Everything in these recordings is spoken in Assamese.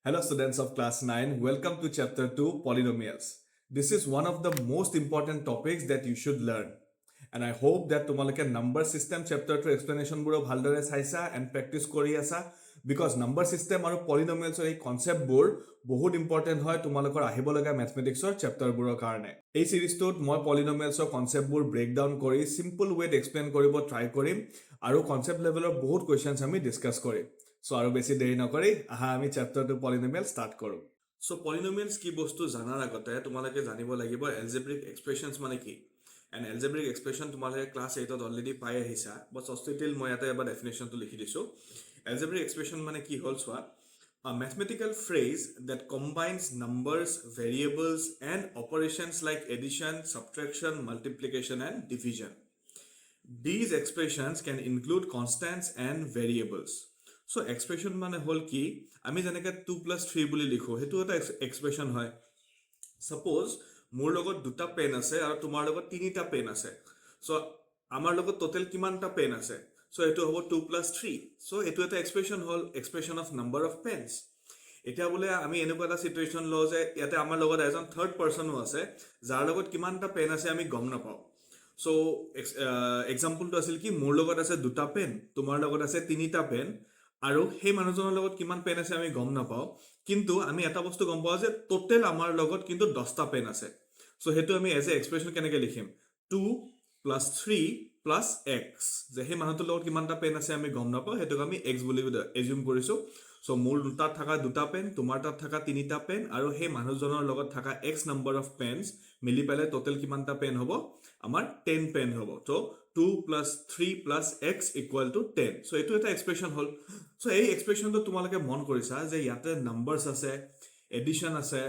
Hello students of class 9, welcome to chapter 2 Polynomials. This is one of the most important topics that you should learn. And I hope that tumalake number system chapter 2 explanation buro bhaldore saisa and practice kori asa because number system aru polynomials or ei concept bur bahut important hoy tumalokor ahibo laga mathematics or chapter buro karone. Ei series tot moi polynomials or concept bur breakdown kori simple way to explain koribo try korim aru concept level or bahut questions ami discuss korim. So aru beshi deri nokori aha ami chapter 2 polynomial start koru. So polynomials ki bostu janar agote tumalake janibo lagibo algebraic expressions mane ki. And algebraic expression tumalake class 8 ot already pai ahisa but still moi eta eba definition to likhi disu. Algebraic expression mane ki hol swa a mathematical phrase that combines numbers, variables and operations like addition, subtraction, multiplication and division. These expressions can include constants and variables. So expression mane hol ki ami janeke 2 plus 3 boli likho hetu eta expression hoy. Suppose মোৰ লগত দুটা পেন আছে আৰু তোমাৰ লগত তিনিটা পেন আছে সো আমাৰ লগত টোটাল কিমানটা পেন আছে সো এটো হ'ব 2 plus 3 সো এটো এটা expression hall expression of number of Pence এটা বলে আমি এনেকুৱা এটা সিচুৱেচন ল যে ইয়াতে আমাৰ লগত এজন থাৰ্ড পাৰসনও আছে যাৰ লগত কিমানটা পেন আছে আমি গম নাপাও সো এক্সাম্পল তো আছিল কি মোৰ লগত আছে দুটা পেন তোমাৰ লগত আছে তিনিটা পেন আৰু হে মানুহজনৰ লগত কিমান পেন আছে আমি গম নাপাও কিন্তু আমি এটা বস্তু গম পাও যে টোটাল আমাৰ লগত কিন্তু 10টা পেন আছে সো হেতু আমি এজ এ এক্সপ্ৰেশন কেনেকৈ লিখিম 2 plus 3 plus x যে হে মানুহটোৰ লগত কিমানটা পেন আছে আমি গম নাপাও হেতু আমি x বুলি এজিউম কৰিছো সো মোৰ দুটা থাকা দুটা পেন তোমাৰ তাত থাকা তিনিটা পেন আৰু হে মানুহজনৰ লগত থাকা x নাম্বাৰ অফ পেনস মিলি পেলে টোটাল কিমানটা পেন হ'ব আমাৰ 10 পেন হ'ব তো 2 plus 3 plus x equal to 10 so etu eta expression hol so ei expression to tumalake mon korisa je yate numbers ase addition ase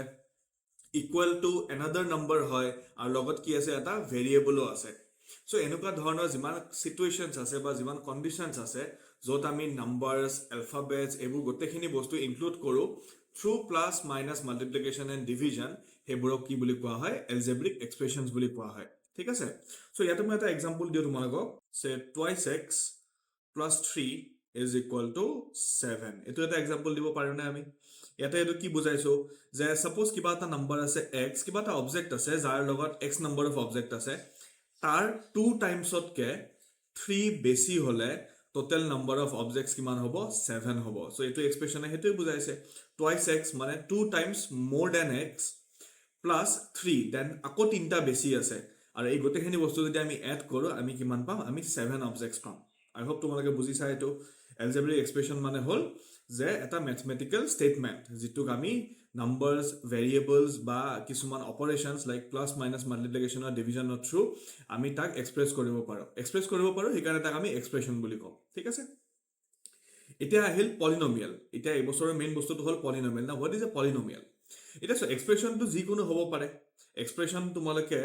equal to another number hoy ar logot ki ase eta variable ase so enuka dhoroner jiman situations ase ba jiman conditions ase jot ami numbers alphabets ebu gotekhini bostu include koru through plus minus multiplication and division heburok ki boli koa hoy algebraic expressions boli koa hoy ঠিক আছে সো ইয়াতে মই এটা এক্সাম্পল দিও তোমালোকক সে twice x plus 3 is equal to 7 এটো এটা এক্সাম্পল দিব পাৰো না আমি ইয়াতে এটো কি বুজাইছো যে সাপোজ কিবা এটা নাম্বার আছে x কিবা এটা অবজেক্ট আছে যাৰ লগত x নাম্বাৰ অফ অবজেক্ট আছে তাৰ 2 টাইমছত কে 3 বেছি হলে টোটাল নাম্বার অফ অবজেক্টস কিমান হ'ব 7 হ'ব সো এটো এক্সপ্ৰেশনে হেতু বুজাইছে twice x মানে 2 times more than x plus 3 then আকৌ তিনটা বেছি আছে আৰু এই গোটেখিনি বস্তু যদি আমি এড কৰো আমি কিমান পাম আমি 7 অবজেক্টস পাম আই হোপ তোমালোকে বুজিছা এটো algebraic expression মানে হল যে এটা ম্যাথমেটিক্যাল স্টেটমেন্ট যেটুক আমি নাম্বাৰস ভেৰিয়েবলস বা কিছুমান অপাৰেশনস লাইক প্লাস মাইনাস মাল্টিপ্লিকেশন অৰ ডিভিজন অৰ থ্ৰু আমি তাক এক্সপ্ৰেস কৰিব পাৰো সেইকাৰণে তাক আমি এক্সপ্ৰেশন বুলি কওঁ ঠিক আছে এটা আহিল পলিনোমিয়াল এটা এই বছৰৰ মেইন বস্তুটো হল পলিনোমিয়াল না হোৱাট ইজ এ পলিনোমিয়াল এটা সো এক্সপ্ৰেশন তো যিকোনো হ'ব পাৰে এক্সপ্ৰেশন তোমালোকে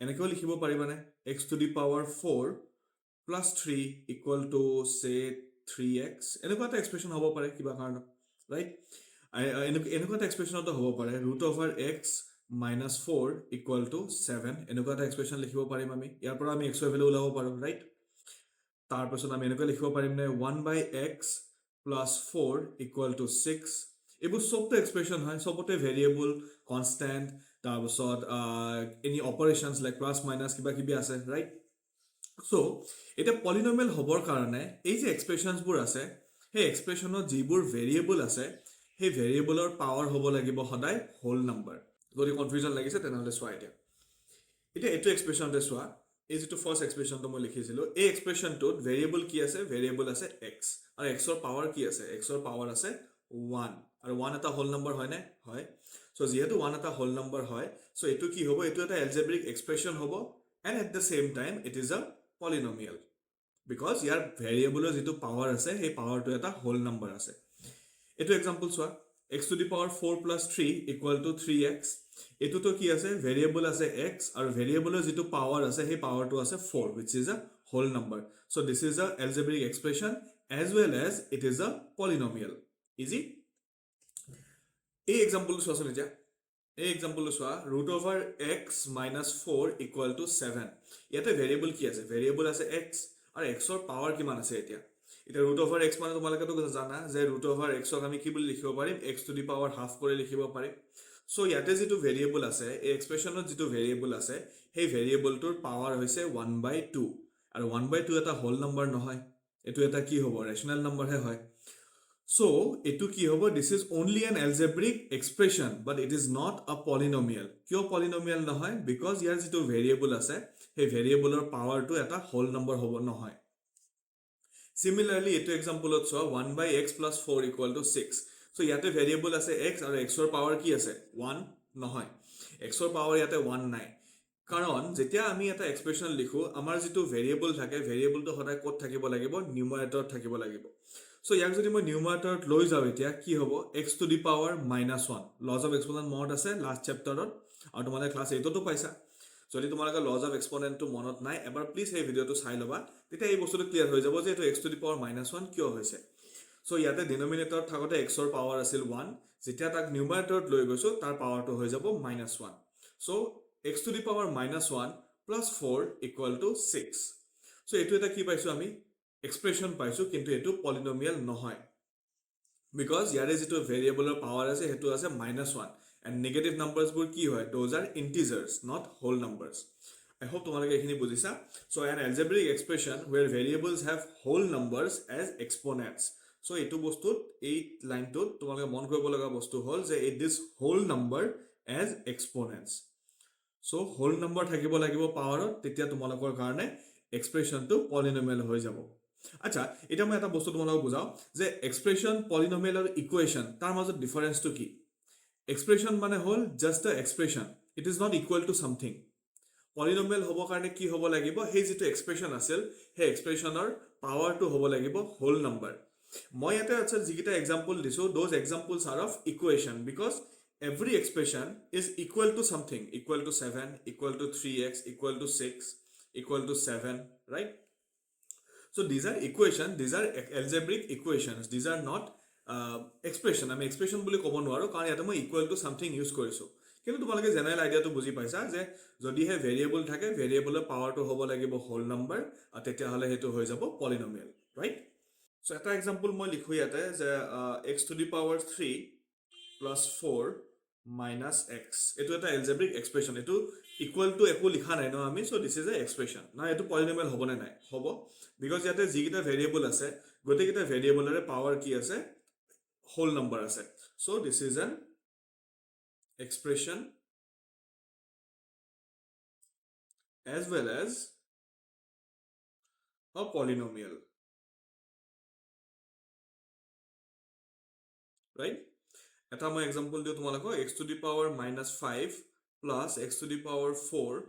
এনেকৈ লিখিব পাৰিবানে x to the power 4 plus 3 equal to say 3x এনেকুৱা এটা এক্সপ্ৰেশন হ'ব পাৰে কিবা কাৰণ ৰাইট এনেকুৱা এটা এক্সপ্ৰেশন তো হ'ব পাৰে root over x minus 4 equal to 7 এনেকুৱা এটা এক্সপ্ৰেশন লিখিব পাৰিম আমি ইয়াৰ পৰা আমি x ৰ ভ্যালু ওলাব পাৰো ৰাইট তাৰ পাছত আমি এনেকৈ লিখিব পাৰিম নে 1/x plus 4 equal to 6 এবোৰ সবটো expression হয় সবতে ভেৰিয়েবল কনস্ট্যান্ট তাৰপাছত এনি অপাৰেশনস লাইক প্লাস মাইনাস কিবা কিবি আছে ৰাইট সো এটা পলিনোমিয়াল হবৰ কাৰণে এই যে এক্সপ্ৰেশনস বোৰ আছে হে এক্সপ্ৰেশনত যিবোৰ ভেৰিয়েবল আছে হে ভেৰিয়েবলৰ পাৱাৰ হ'ব লাগিব সদায় হোল নাম্বাৰ যদি কনফিউজন লাগিছে তেনেহলে সোৱা এটা এটো এক্সপ্ৰেশনতে সোৱা এই যেটো ফাৰ্স্ট এক্সপ্ৰেশনটো মই লিখিছিলো এই এক্সপ্ৰেশনটোত ভেৰিয়েবল কি আছে ভেৰিয়েবল আছে x আৰু x ৰ পাৱাৰ কি আছে x ৰ পাৱাৰ আছে 1 আৰু 1 এটা হোল নাম্বাৰ হয় নে হয় সো যেহেতু 1 এটা হোল নাম্বাৰ হয় সো এটো কি হ'ব এটো এটা algebraic expression হ'ব and at the same time it is a polynomial because ইয়াৰ ভেৰিয়েবলৰ যেটো পাৱাৰ আছে সেই পাৱাৰটো এটা হোল নাম্বাৰ আছে এটো example সোৱা x to the power 4 plus 3 equal to 3x এটো তো কি আছে ভেৰিয়েবল আছে x আৰু ভেৰিয়েবলৰ যেটো পাৱাৰ আছে সেই পাৱাৰটো আছে 4 which is a whole number so this is a algebraic expression as well as it is a polynomial easy এই এক্সাম্পলটো সোৱা চলে যা এই এক্সাম্পলটো সোৱা root over x minus 4 equal to 7 ইয়াতে ভেৰিয়েবল কি আছে ভেৰিয়েবল আছে x আৰু x ৰ পাৱাৰ কিমান আছে এতিয়া এটা root over x মানে তোমালোকে তো জানা যে root over x ক আমি কি বুলি লিখিব পাৰিম x to the power half কৰি লিখিব পাৰিম সো ইয়াতে যেটো ভেৰিয়েবল আছে এই এক্সপ্ৰেছনত যেটো ভেৰিয়েবল আছে সেই ভেৰিয়েবলটোৰ পাৱাৰ হৈছে 1/2 আৰু 1/2 এটা হোল নাম্বাৰ নহয় এটো এটা কি হ'ব ৰেশনাল নাম্বাৰ হে হয় সো এটো কি হ'ব this is only an algebraic expression but it is not a polynomial কিয় polynomial নহয় because ইয়াৰ যেটো ভেৰিয়েবল আছে সেই ভেৰিয়েবলৰ পাৱাৰটো এটা হোল নাম্বাৰ হ'ব নহয় Similarly, eto example ot so 1/x plus 4 equal to 6. So yate variable ase x aru x or power ki ase 1 nohoy. X or power yate 1 nai. Karon jetia ami eta expression likhu amar jitu variable thake variable to hoday kot thakibo lagibo numerator thakibo lagibo. So yak jodi moi numerator loi jaw etia ki hobo x to the power -1. Laws of exponent mod ase last chapter ot aru tomare class 8 to paisa. যদি তোমালোকে লজ অফ এক্সপোনেন্টটো মনত নাই এবাৰ প্লিজ এই ভিডিওটো চাই লবা তেতিয়া এই বস্তুটো ক্লিয়াৰ হৈ যাব যে এটো x টু দি পাৱাৰ -1 কিয় হৈছে সো ইয়াতে ডিনোমিনেটৰ থাকতে x ৰ পাৱাৰ আছিল 1 যেতিয়া তাক নিউমাৰেটৰত লৈ গৈছো তাৰ পাৱাৰটো হৈ যাব -1 so x to the power -1 plus 4 equal to 6 so এটো এটা কি পাইছো আমি এক্সপ্ৰেছন পাইছো কিন্তু এটো পলিনোমিয়াল নহয় because yare যেটো ভেৰিয়েবলৰ পাৱাৰ আছে হেতু আছে -1 and negative numbers bur ki hoy those are integers not whole numbers I hope tomaloke ekhini bujisa so an algebraic expression where variables have whole numbers as exponents so etu bostut ei line to tomaloke mon koribo laga bostu hol je this whole number as exponents so whole number thakibo lagibo power tetia tomalokor karone expression to polynomial hoy jabo acha eta moi eta bostu tomalok bujao je expression polynomial or equation tar majot difference to ki expression মানে হল just a expression it is not equal to something polynomial হব কাৰণে কি হব লাগিব সেই যেটো expression আছিল সেই expressionৰ পাৱাৰটো হব লাগিব whole number মই এটা আছে যিকিটা example দিছো those examples are of equation because every expression is equal to something equal to 7 equal to 3x equal to 6 equal to 7 right so these are equation these are algebraic equations these are not expression আমি expression বুলি ক'ব নোৱাৰো কাৰণ ইয়াতে মই equal to something ইউজ কৰিছো কিন্তু তোমালোকে জেনাৰেল আইডিয়াটো বুজি পাইছা যে যদি হে ভেৰিয়েবল থাকে ভেৰিয়েবলৰ পাৱাৰটো হ'ব লাগিব হোল নাম্বাৰ আৰু তেতিয়া হলে হেতু হৈ যাব পলিনোমিয়াল ৰাইট সো এটা এক্সাম্পল মই লিখো ইয়াতে যে x to the power 3 plus 4 minus x এটো এটা algebraic expression এটো equal to একো লিখা নাই ন আমি so this is a expression না এটো পলিনোমিয়াল হ'ব নে নাই হ'ব বিকজ ইয়াতে যিকিটা ভেৰিয়েবল আছে গটেকিটা ভেৰিয়েবলৰে পাৱাৰ কি আছে whole number ase so this is an expression as well as a polynomial right eta moi example diyo tumalako x to the power -5 plus x to the power 4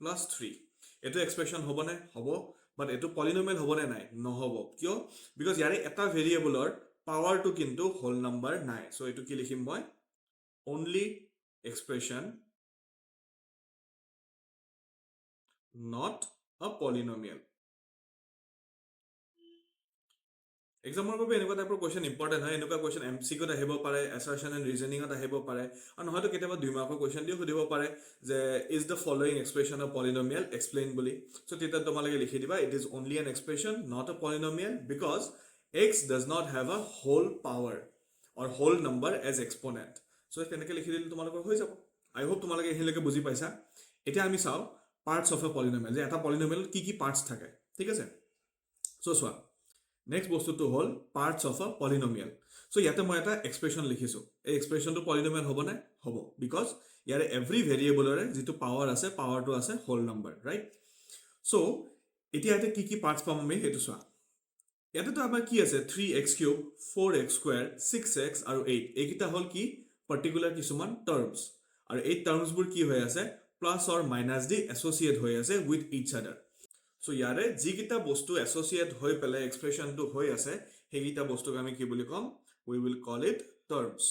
plus 3 eto expression hobo ne hobo but eto polynomial hobo ne nai no hobo kyo because yare eta variable or power to kintu whole number nai so etu ki likhim moi only expression not a polynomial example babe enuka type of question important hai enuka question mcq ta hebo pare assertion and reasoning ta hebo pare and hoyto ketaba 2 mark question dio hudibo pare je is the following expression a polynomial explain boli so teta tomalage likhi diba it is only an expression not a polynomial because x does not have a whole power or whole number as exponent so teneke likhi dile tomalokor hoi jabo I hope tomalage ehiloke buji paisa eta ami saw parts of a polynomial je eta polynomial ki parts thake thik ase so swa next bostu to hol parts of a polynomial so yate moi eta expression likhisu ei expression to polynomial hobo na hobo because yare every variable ore jitu power ase power to ase whole number right so etia ate ki parts pam ami hetu swa ইয়াতে তো আমাৰ কি আছে 3x cube 4x square 6x আৰু 8 এইকিটা হল কি পাৰ্টিকুলাৰ কিছুমান টাৰ্মস আৰু এই টাৰ্মস বোৰ কি হৈ আছে প্লাস অৰ মাইনাস দি এসোসিয়েট হৈ আছে উইথ ইচ আদাৰ সো ইয়াৰে যিকিটা বস্তু এসোসিয়েট হৈ পেলে এক্সপ্ৰেছনটো হৈ আছে হেগিটা বস্তুক আমি কি বুলি কম we will call it terms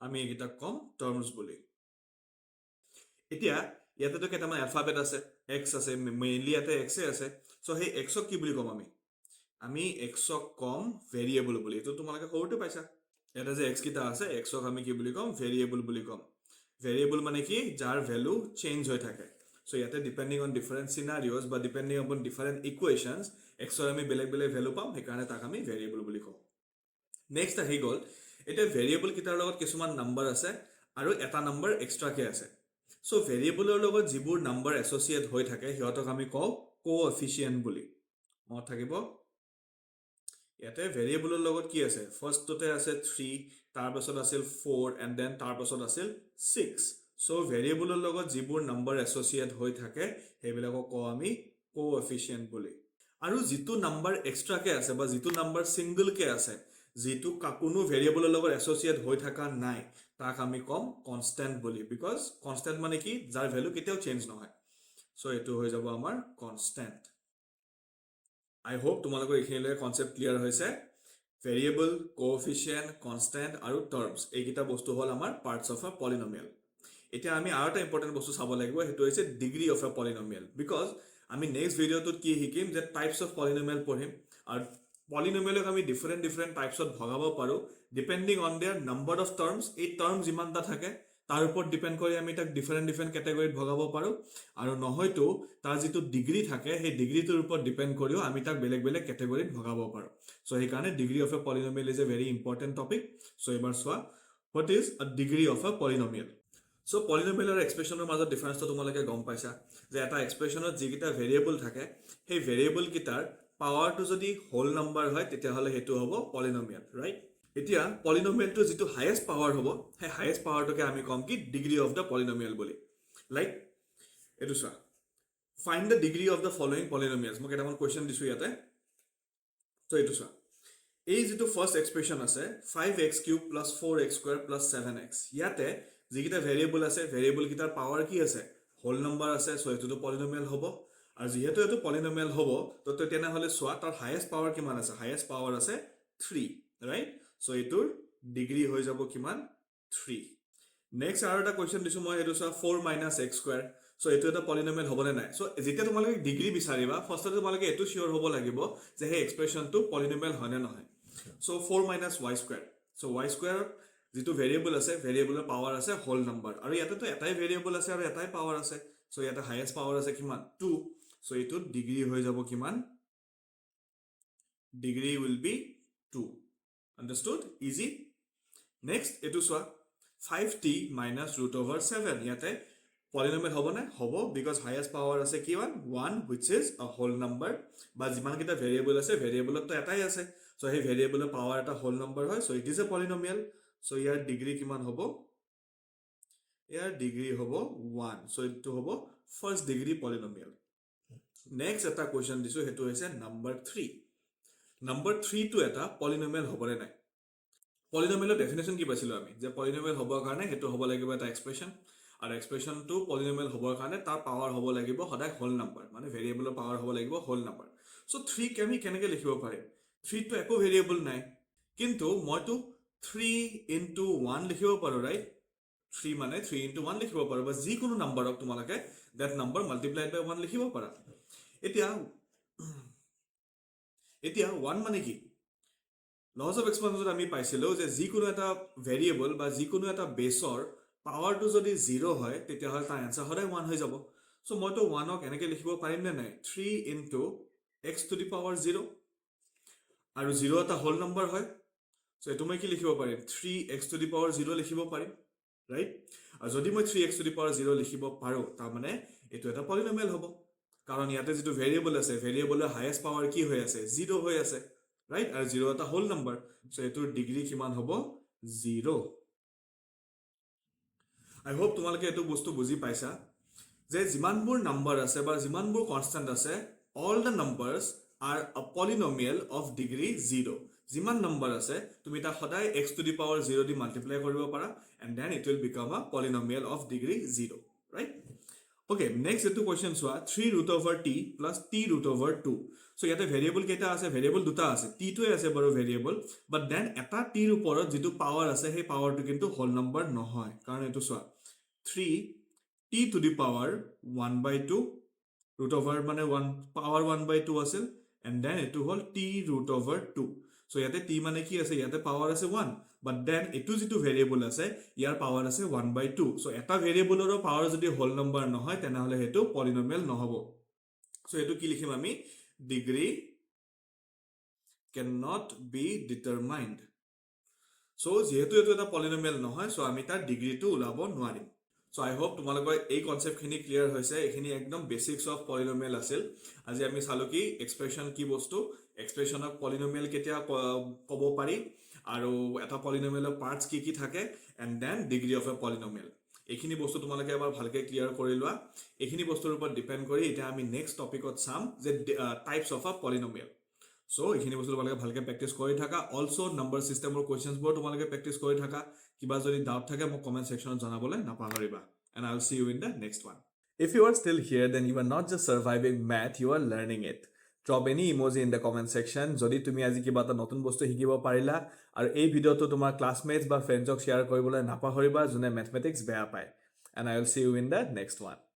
আমি এগিটা কম টাৰ্মস বুলি এতিয়া ইয়াতে তো কেটামান অ্যালফাবেট আছে x আছে মেইনলি ইয়াতে x আছে সো হে x ক কি বুলি কম আমি x ক কম ভেৰিয়েবল বুলি তো তোমালোকে হৰতে পাইছা এটা যে x কিটা আছে x ক আমি কি বুলি কম ভেৰিয়েবল বুলি কম ভেৰিয়েবল মানে কি যাৰ ভ্যালু চেঞ্জ হৈ থাকে So yate depending on different scenarios but depending upon different equations x or ami beleg value pam he karone tak ami variable boli ko. Next ahi gol eta variable kitar logot kisuman number ase aru eta number extra ke ase. So variable or logot jibur number associate hoi thake hiyotok ami ko coefficient boli mo thakibo. Yate variable or logot ki ase first tote ase 3 tar pasot asil 4 and then tar pasot asil 6. So variable or logot jibur number associate hoi thake hebilako ko ami coefficient boli. Aru jitu number extra ke ase ba jitu number single ke ase jitu kakunu variable logot associate hoi thaka nai tak ami kom constant boli because constant mane ki jar value keteo change nohoy. So etu hoi jabo amar constant. I hope তোমালোকৰ এইখিনিলৈ concept clear হৈছে. Variable, coefficient, constant আৰু terms এইকেইটা বস্তু হল আমাৰ parts of a polynomial. এতিয়া আমি আৰু এটা important বস্তু চাব লাগিব হেতু হৈছে degree of a polynomial because আমি next video টোত কি শিকিম যে types of polynomial পঢ়িম আৰু polynomial আমি different types of ভগাব পাৰো depending on their number of terms. এই terms যিমানটা থাকে তাৰ ওপৰত ডিপেন্ড কৰি আমি তাক different ক্যাটাগৰীত ভগাব পাৰো আৰু নহয়তো তাৰ যিটো ডিগ্ৰী থাকে সেই ডিগ্ৰীটোৰ ওপৰত ডিপেন্ড কৰিও আমি তাক বেলেগ ক্যাটাগৰীত ভগাব পাৰো. সো এই কাৰণে degree of a polynomial is a very important topic. So এবাৰ সোৱা what is a degree of a polynomial. So polynomial আৰু এক্সপ্ৰেছনৰ মাজত ডিফাৰেন্সটো তোমালোকে গম পাইছা যে এটা এক্সপ্ৰেছনত যিকিটা ভেৰিয়েবল থাকে সেই ভেৰিয়েবল কিটাৰ পাৱাৰটো যদি হোল নাম্বাৰ হয় তেতিয়া হলে হেতু হ'ব পলিনোমিয়াল, ৰাইট? এতিয়া পলিনোমিয়ালটো যেটো হাইয়েস্ট পাৱাৰ হ'ব সেই হাইয়েস্ট পাৱাৰটোকে আমি কম কি ডিগ্ৰী অফ দা পলিনোমিয়াল বুলি. লাইক এটো চোৱা find the degree of the following polynomials. মই কেটামান কোৱেশ্চন দিছো ইয়াতে. তো এটো চোৱা এই যেটো ফাৰ্স্ট এক্সপ্ৰেছন আছে 5x³ + 4x² + 7x ইয়াতে যিকিটা ভেৰিয়েবল আছে ভেৰিয়েবল কিটাৰ পাৱাৰ কি আছে হোল নাম্বাৰ আছে. সো এটোটো পলিনোমিয়াল হ'ব আৰু যেহেতু এটো পলিনোমিয়াল হ'ব তো তেনে হলে সোৱা তাৰ হাইয়েস্ট পাৱাৰ কিমান আছে হাইয়েস্ট পাৱাৰ আছে 3, ৰাইট? সো এটোৰ ডিগ্ৰী হৈ যাব কিমান 3. নেক্সট আৰু এটা কোৱেশ্চন দিছো মই এটো চোৱা 4 - x². সো এটো এটা পলিনোমিয়াল হ'ব নে নাই? সো যেতিয়া তোমালোকে ডিগ্ৰী বিচাৰিবা ফাৰ্স্টতে তোমালোকে এটো শিওৰ হ'ব লাগিব যে সেই এক্সপ্ৰেছনটো পলিনোমিয়াল হয় নে নহয়. So 4 - y². সো y² যেটো ভেৰিয়েবল আছে ভেৰিয়েবলৰ পাৱাৰ আছে হোল নাম্বাৰ আৰু ইয়াতে তো এটাই ভেৰিয়েবল আছে আৰু এটাই পাৱাৰ আছে. সো ইয়াতে হাইয়েস্ট পাৱাৰ আছে কিমান 2. সো এটো ডিগ্ৰী হৈ যাব কিমান degree will be 2. Understood? Easy. Next এটো চোৱা 5t - √7 ইয়াতে পলিনোমিয়াল হ'ব না হ'ব because highest power আছে কিমান 1 which is a whole number বা যিমান কিটা ভেৰিয়েবল আছে ভেৰিয়েবলত তো এটাই আছে. সো সেই ভেৰিয়েবলৰ পাৱাৰ এটা হোল নাম্বাৰ হয়. So it is a polynomial. So year degree কিমান হ'ব ইয়াৰ ডিগ্ৰী হ'ব 1. সো এটো হ'ব ফাৰ্স্ট ডিগ্ৰী পলিনোমিয়াল. নেক্সট এটা কোৱেশ্চন দিছো হেতু হৈছে নাম্বাৰ 3. নাম্বাৰ 3 টো এটা পলিনোমিয়াল হ'ব নে নাই? পলিনোমিয়ালৰ ডেফিনেশ্যন কি পাইছিলো আমি যে পলিনোমিয়াল হ'বৰ কাৰণে হেতু হ'ব লাগিব এটা এক্সপ্ৰেছন আৰু এক্সপ্ৰেছনটো পলিনোমিয়াল হ'বৰ কাৰণে তাৰ পাৱাৰ হ'ব লাগিব সদায় হোল নাম্বাৰ মানে ভেৰিয়েবলৰ পাৱাৰ হ'ব লাগিব হোল নাম্বাৰ. সো 3 কে আমি কেনেকৈ লিখিব পাৰিম 3 টো একো ভেৰিয়েবল নাই কিন্তু মইতো 3 * 1 লিখিব পাৰো, ৰাইট? 3 মানে 3 * 1 লিখিব পাৰো বা যিকোনো নাম্বাৰক তোমালোকে that number multiplied by 1 লিখিব পাৰা. এতিয়া 1 মানে কি লজ অফ এক্সপেনছত আমি পাইছিলো যে যিকোনো এটা ভেৰিয়েবল বা যিকোনো এটা বেছৰ পাৱাৰটো যদি 0 হয় তেতিয়া হলে তাৰ আনসাৰ সদায় 1 হৈ যাব. সো মইতো 1ক এনেকৈ লিখিব পাৰিম নে নাই 3 * x⁴ আৰু 0 এটা হোল নাম্বাৰ হয়. সো এটো মই কি লিখিব পাৰিম 3x⁴ লিখিব পাৰিম, ৰাইট? আৰু যদি মই 3x⁴ লিখিব পাৰো তাৰ মানে এটো এটা পলিনোমিয়াল হ'ব কাৰণ ইয়াতে যেটো ভেৰিয়েবল আছে ভেৰিয়েবলৰ হাইয়েস্ট পাৱাৰ কি হৈ আছে 0 হৈ আছে, ৰাইট? আৰু 0 এটা হোল নাম্বাৰ. সো এটোৰ ডিগ্ৰী কিমান হ'ব 0. I hope তোমালোকে এটো বস্তু বুজি পাইছা যে যিমানবোৰ নাম্বাৰ আছে বা যিমানবোৰ কনস্ট্যান্ট আছে all the numbers are a polynomial of degree 0. যিমান নাম্বাৰ আছে তুমি তা সদায় x⁴ দি মাল্টিপ্লাই কৰিব পাৰা and then it will become a polynomial of degree 0, right? Okay, next etu question soa 3√t + t√2. So yate variable keita ase variable duta ase t to ase baro variable but then eta t ৰ ওপৰত যেটো পাৱাৰ আছে সেই পাৱাৰটো কিন্তু হোল নাম্বাৰ নহয় কাৰণ এটো সোৱা 3t⁴ 1/2 √, মানে 1 power 1/2 আছিল and then এটো হল t√2. So ইয়াতে t মানে কি আছে ইয়াতে পাৱাৰ আছে 1 but then এটো যেটো ভেৰিয়েবল আছে ইয়াৰ পাৱাৰ আছে 1/2 so এটা ভেৰিয়েবলৰ পাৱাৰ যদি হোল নম্বৰ নহয় তেনেহলে হেতু পলিনোমিয়াল নহব so এটো কি লিখিম আমি degree cannot be determined so যেহেতু এটো এটা পলিনোমিয়াল নহয় so আমি তাৰ ডিগ্ৰীটো উলাব নোৱাৰিম so I hope তোমালোকৰ এই কনসেপ্ট খিনি ক্লিয়াৰ হৈছে এখিনি একদম বেসিক্স অফ পলিনোমিয়াল আছিল আজি আমি চালো কি এক্সপ্ৰেছন কি বস্তু এক্সপ্ৰেছন অফ পলিনোমিয়াল কেতিয়া ক'ব পাৰি আৰু এটা পলিনোমিয়ালৰ পাৰ্টস কি কি থাকে and then degree of a polynomial এখিনি বস্তু তোমালোকে এবাৰ ভালকে ক্লিয়াৰ কৰি লোৱা এখিনি বস্তুৰ ওপৰত ডিপেন্ড কৰি এটা আমি নেক্সট টপিকত চাম যে types of a polynomial So, এখিনি বস্তু তোমালোকে ভালকে প্ৰ্যাকটিছ কৰি থাকা অলসো নম্বৰ সিস্টেমৰ কোৱেশ্চনছ বোৰ তোমালোকে প্ৰ্যাকটিছ কৰি থাকা কিবা যদি ডাউট থাকে মোক comment সেকশনত জনাবলে নাপাহৰিবা and I will see you in the next one if you are still here then you are not just surviving math you are learning it drop any emoji in the comment section যদি তুমি আজি কিবা এটা নতুন বস্তু শিকিব পাৰিলা আৰু এই ভিডিওটো তোমাৰ ক্লাসমেটস বা ফ্ৰেণ্ডছক শেয়াৰ কৰিবলৈ নাপাহৰিবা যোনে ম্যাথমেটিক্স বেয়া পায় and I will see you in the next one